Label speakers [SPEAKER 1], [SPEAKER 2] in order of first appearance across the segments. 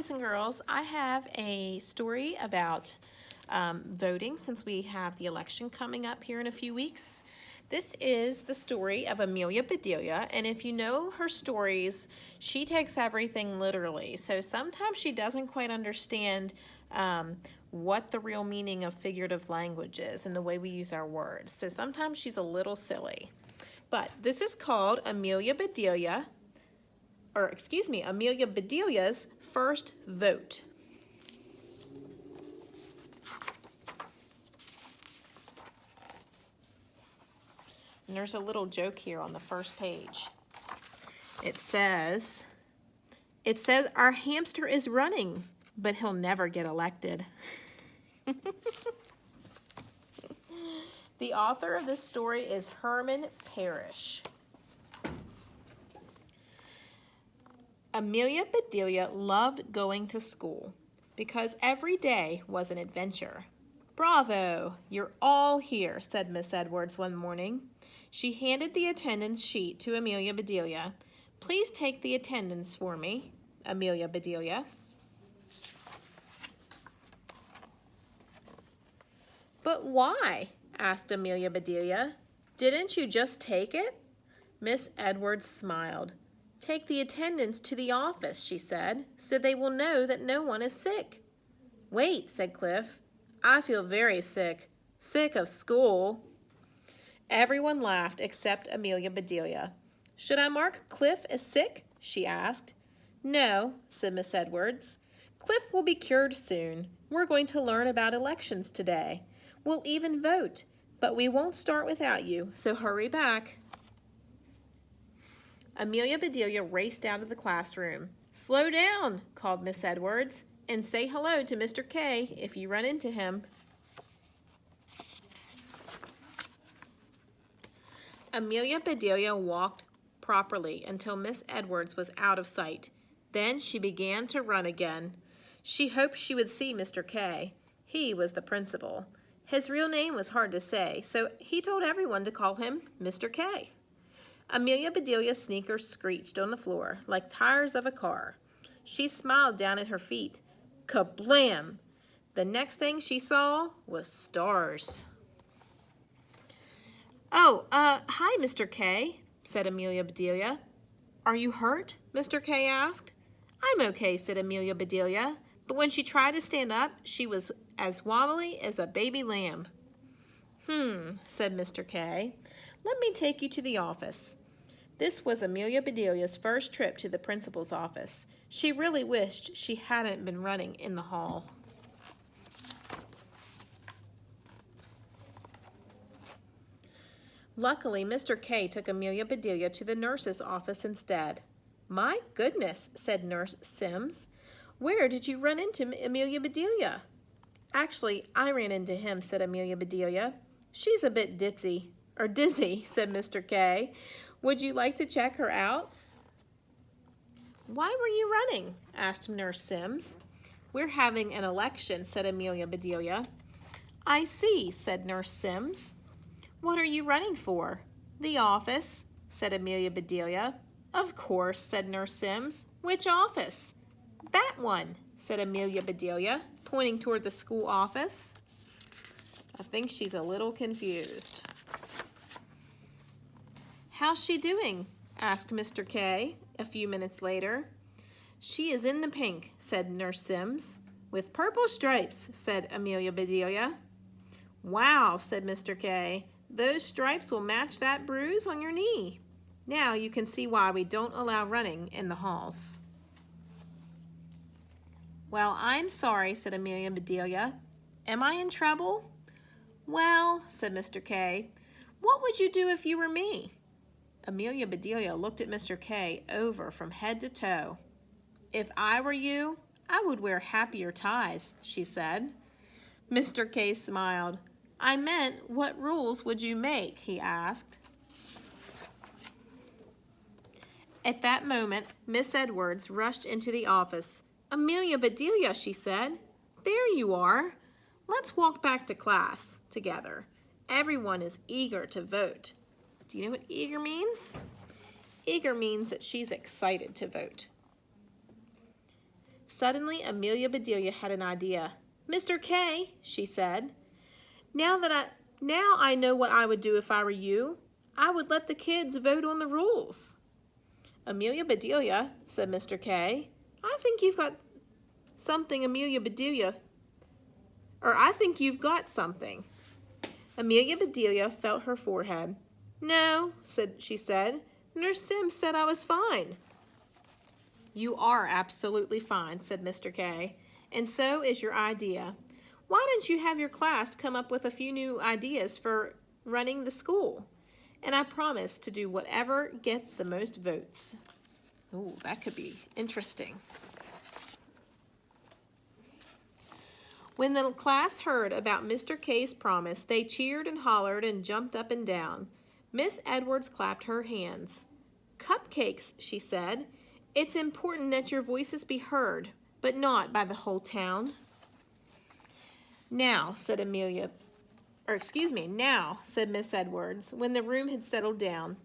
[SPEAKER 1] boys and girls. I have a story about voting since we have the election coming up here in a few weeks. This is the story of Amelia Bedelia, and if you know her stories, she takes everything literally. So sometimes she doesn't quite understand what the real meaning of figurative language is and the way we use our words. So sometimes she's a little silly. But this is called Amelia Bedelia's first vote. And there's a little joke here on the first page. It says, our hamster is running, but he'll never get elected. The author of this story is Herman Parrish. Amelia Bedelia loved going to school because every day was an adventure. "Bravo, you're all here," said Miss Edwards one morning. She handed the attendance sheet to Amelia Bedelia. "Please take the attendance for me, Amelia Bedelia." "But why?" asked Amelia Bedelia. "Didn't you just take it?" Miss Edwards smiled. "Take the attendance to the office," she said, "so they will know that no one is sick." "Wait," said Cliff. "I feel very sick. Sick of school." Everyone laughed except Amelia Bedelia. "Should I mark Cliff as sick?" she asked. "No," said Miss Edwards. "Cliff will be cured soon. We're going to learn about elections today. We'll even vote, but we won't start without you, so hurry back." Amelia Bedelia raced out of the classroom. "Slow down," called Miss Edwards, "and say hello to Mr. K if you run into him." Amelia Bedelia walked properly until Miss Edwards was out of sight. Then she began to run again. She hoped she would see Mr. K. He was the principal. His real name was hard to say, so he told everyone to call him Mr. K. Amelia Bedelia's sneakers screeched on the floor like tires of a car. She smiled down at her feet. Kablam! The next thing she saw was stars. "Oh, hi, Mr. K," said Amelia Bedelia. "Are you hurt?" Mr. K asked. "I'm okay," said Amelia Bedelia, but when she tried to stand up, she was as wobbly as a baby lamb. Said Mr. K. "Let me take you to the office." This was Amelia Bedelia's first trip to the principal's office. She really wished she hadn't been running in the hall. Luckily, Mr. K took Amelia Bedelia to the nurse's office instead. "My goodness," said Nurse Sims. "Where did you run into Amelia Bedelia?" "Actually, I ran into him," said Amelia Bedelia. "She's a bit dizzy," said Mr. K. "Would you like to check her out?" "Why were you running?" asked Nurse Sims. "We're having an election," said Amelia Bedelia. "I see," said Nurse Sims. "What are you running for?" "The office," said Amelia Bedelia. "Of course," said Nurse Sims. "Which office?" "That one," said Amelia Bedelia, pointing toward the school office. I think she's a little confused. "How's she doing?" asked Mr. K a few minutes later. "She is in the pink," said Nurse Sims. "With purple stripes," said Amelia Bedelia. "Wow," said Mr. K. "Those stripes will match that bruise on your knee. Now you can see why we don't allow running in the halls." "Well, I'm sorry," said Amelia Bedelia. "Am I in trouble?" "Well," said Mr. K, "what would you do if you were me?" Amelia Bedelia looked at Mr. K over from head to toe. "If I were you, I would wear happier ties," she said. Mr. K smiled. "I meant, what rules would you make?" he asked. At that moment, Miss Edwards rushed into the office. "Amelia Bedelia," she said. "There you are. Let's walk back to class together. Everyone is eager to vote." Do you know what eager means? Eager means that she's excited to vote. Suddenly, Amelia Bedelia had an idea. "Mr. K," she said, now I know what I would do if I were you. I would let the kids vote on the rules." "Amelia Bedelia," said Mr. K, "I think you've got something, Amelia Bedelia, or I think you've got something." Amelia Bedelia felt her forehead. "No," she said. "Nurse Sims said I was fine." "You are absolutely fine," said Mr. K, "and so is your idea. Why don't you have your class come up with a few new ideas for running the school? And I promise to do whatever gets the most votes." Ooh, that could be interesting. When the class heard about Mr. K's promise, they cheered and hollered and jumped up and down. Miss Edwards clapped her hands. "Cupcakes," she said. "It's important that your voices be heard, but not by the whole town." Now, said Miss Edwards, when the room had settled down,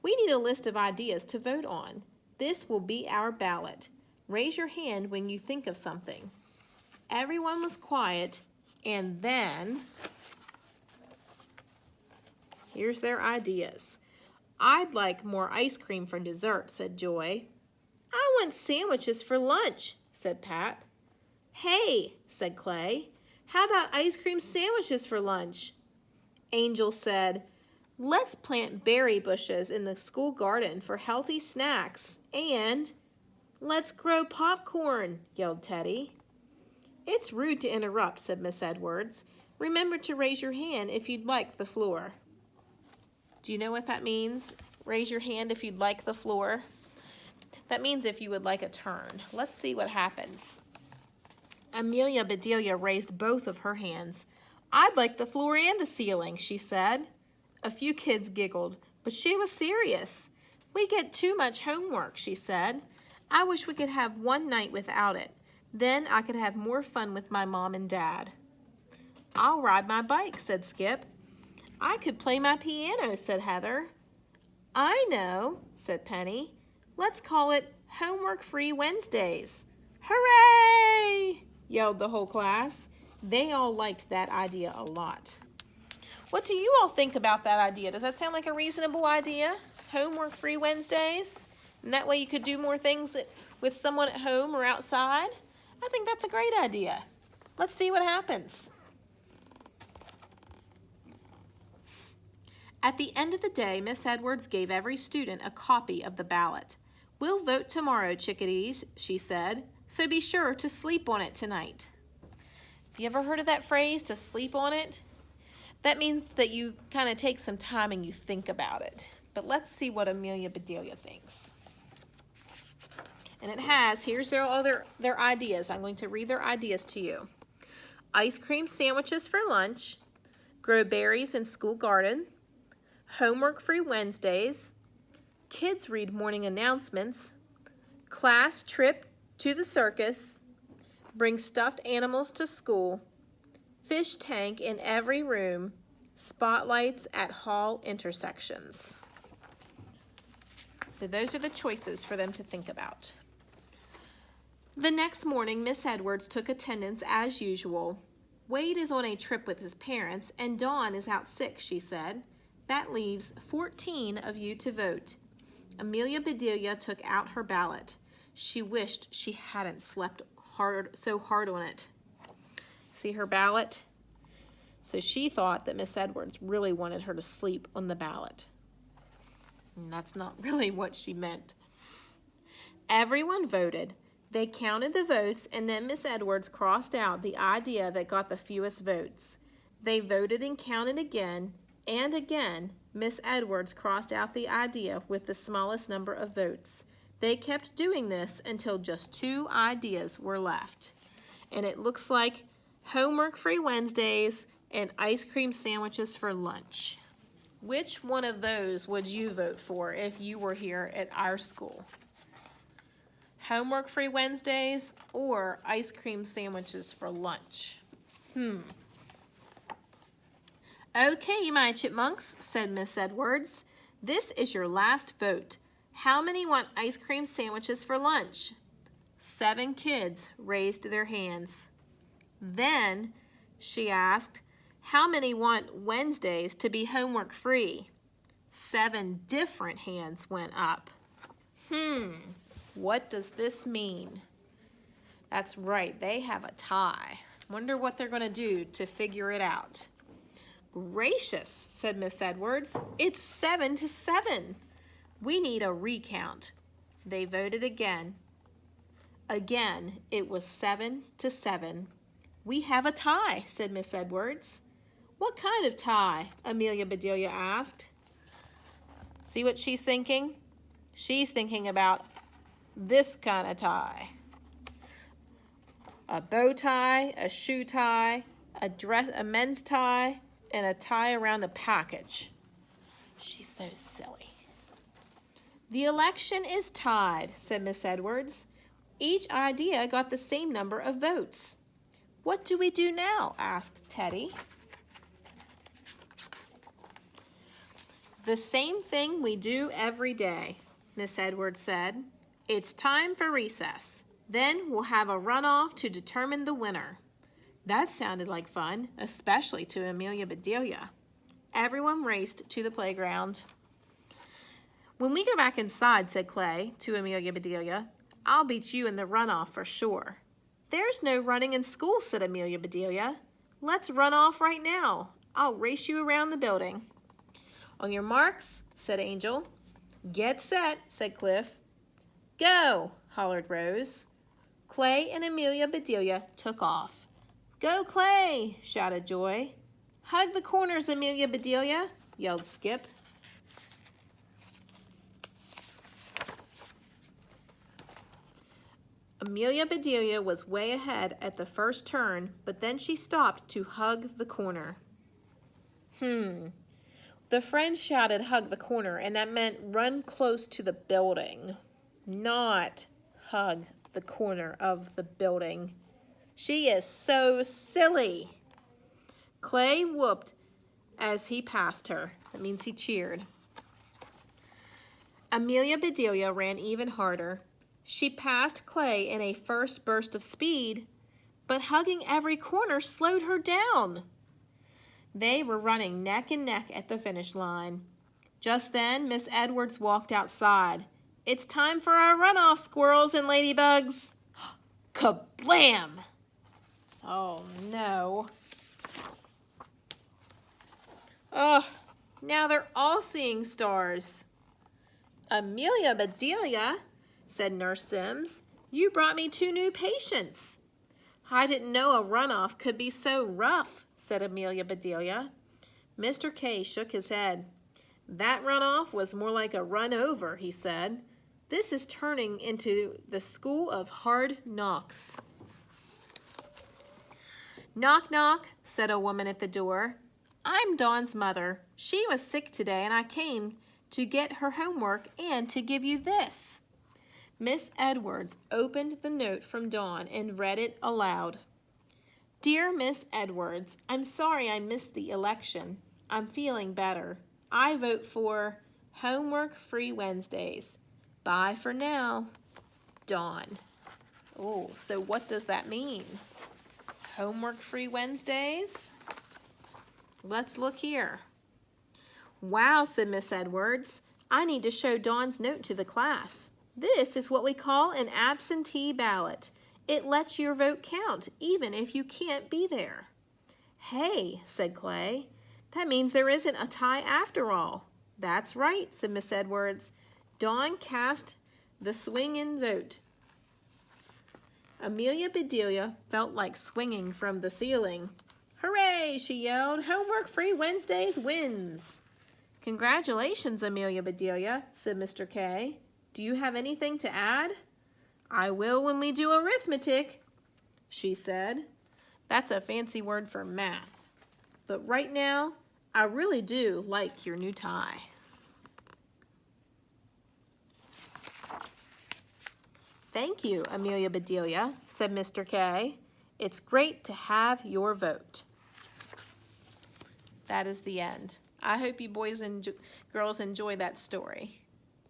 [SPEAKER 1] "we need a list of ideas to vote on. This will be our ballot. Raise your hand when you think of something." Everyone was quiet, and then, here's their ideas. "I'd like more ice cream for dessert," said Joy. "I want sandwiches for lunch," said Pat. "Hey," said Clay, "how about ice cream sandwiches for lunch?" Angel said, "Let's plant berry bushes in the school garden for healthy snacks, and let's grow popcorn," yelled Teddy. "It's rude to interrupt," said Miss Edwards. "Remember to raise your hand if you'd like the floor." Do you know what that means? Raise your hand if you'd like the floor. That means if you would like a turn. Let's see what happens. Amelia Bedelia raised both of her hands. "I'd like the floor and the ceiling," she said. A few kids giggled, but she was serious. "We get too much homework," she said. "I wish we could have one night without it. Then I could have more fun with my mom and dad." "I'll ride my bike," said Skip. "I could play my piano," said Heather. "I know," said Penny. "Let's call it Homework-Free Wednesdays." "Hooray!" yelled the whole class. They all liked that idea a lot. What do you all think about that idea? Does that sound like a reasonable idea? Homework-Free Wednesdays? And that way you could do more things with someone at home or outside? I think that's a great idea. Let's see what happens. At the end of the day, Miss Edwards gave every student a copy of the ballot. "We'll vote tomorrow, chickadees," she said, "so be sure to sleep on it tonight." Have you ever heard of that phrase, to sleep on it? That means that you kind of take some time and you think about it. But let's see what Amelia Bedelia thinks. And it has, here's their ideas. I'm going to read their ideas to you. Ice cream sandwiches for lunch, grow berries in school garden, homework-free Wednesdays, kids read morning announcements, class trip to the circus, bring stuffed animals to school, fish tank in every room, spotlights at hall intersections. So those are the choices for them to think about. The next morning, Miss Edwards took attendance as usual. "Wade is on a trip with his parents, and Dawn is out sick," she said. "That leaves 14 of you to vote." Amelia Bedelia took out her ballot. She wished she hadn't slept so hard on it. See her ballot? So she thought that Miss Edwards really wanted her to sleep on the ballot. And that's not really what she meant. Everyone voted. They counted the votes, and then Miss Edwards crossed out the idea that got the fewest votes. They voted and counted again, and again, Miss Edwards crossed out the idea with the smallest number of votes. They kept doing this until just 2 ideas were left. And it looks like homework-free Wednesdays and ice cream sandwiches for lunch. Which one of those would you vote for if you were here at our school? Homework-free Wednesdays or ice cream sandwiches for lunch? "Okay, my chipmunks," said Miss Edwards. "This is your last vote. How many want ice cream sandwiches for lunch?" 7 kids raised their hands. Then she asked, how many want Wednesdays to be homework free? 7 different hands went up. What does this mean? That's right, they have a tie. Wonder what they're going to do to figure it out. Gracious, said Miss Edwards. It's 7-7. We need a recount. They voted again. Again, it was 7-7. We have a tie, said Miss Edwards. What kind of tie? Amelia Bedelia asked. See what she's thinking? She's thinking about this kind of tie. A bow tie, a shoe tie, a men's tie, and a tie around a package. She's so silly. The election is tied, said Miss Edwards. Each idea got the same number of votes. What do we do now? Asked Teddy. The same thing we do every day, Miss Edwards said. It's time for recess. Then we'll have a runoff to determine the winner. That sounded like fun, especially to Amelia Bedelia. Everyone raced to the playground. When we go back inside, said Clay to Amelia Bedelia, I'll beat you in the runoff for sure. There's no running in school, said Amelia Bedelia. Let's run off right now. I'll race you around the building. On your marks, said Angel. Get set, said Cliff. Go, hollered Rose. Clay and Amelia Bedelia took off. Go, Clay, shouted Joy. Hug the corners, Amelia Bedelia, yelled Skip. Amelia Bedelia was way ahead at the first turn, but then she stopped to hug the corner. The friend shouted hug the corner, and that meant run close to the building, not hug the corner of the building. She is so silly. Clay whooped as he passed her. That means he cheered. Amelia Bedelia ran even harder. She passed Clay in a first burst of speed, but hugging every corner slowed her down. They were running neck and neck at the finish line. Just then, Miss Edwards walked outside. It's time for our runoff, squirrels and ladybugs. Kablam! Oh, no. Oh, now they're all seeing stars. Amelia Bedelia, said Nurse Sims, you brought me 2 new patients. I didn't know a runoff could be so rough, said Amelia Bedelia. Mr. K shook his head. That runoff was more like a run over, he said. This is turning into the school of hard knocks. Knock, knock, said a woman at the door. I'm Dawn's mother. She was sick today, and I came to get her homework and to give you this. Miss Edwards opened the note from Dawn and read it aloud. Dear Miss Edwards, I'm sorry I missed the election. I'm feeling better. I vote for homework-free Wednesdays. Bye for now. Dawn. Oh, so what does that mean? Homework-free Wednesdays? Let's look here. Wow, said Miss Edwards. I need to show Dawn's note to the class. This is what we call an absentee ballot. It lets your vote count, even if you can't be there. Hey, said Clay, that means there isn't a tie after all. That's right, said Miss Edwards. Dawn cast the swing-in vote. Amelia Bedelia felt like swinging from the ceiling. Hooray, she yelled. Homework-free Wednesdays wins. Congratulations, Amelia Bedelia, said Mr. K. Do you have anything to add? I will when we do arithmetic, she said. That's a fancy word for math. But right now, I really do like your new tie. Thank you, Amelia Bedelia, said Mr. K. It's great to have your vote. That is the end. I hope you boys and girls enjoy that story.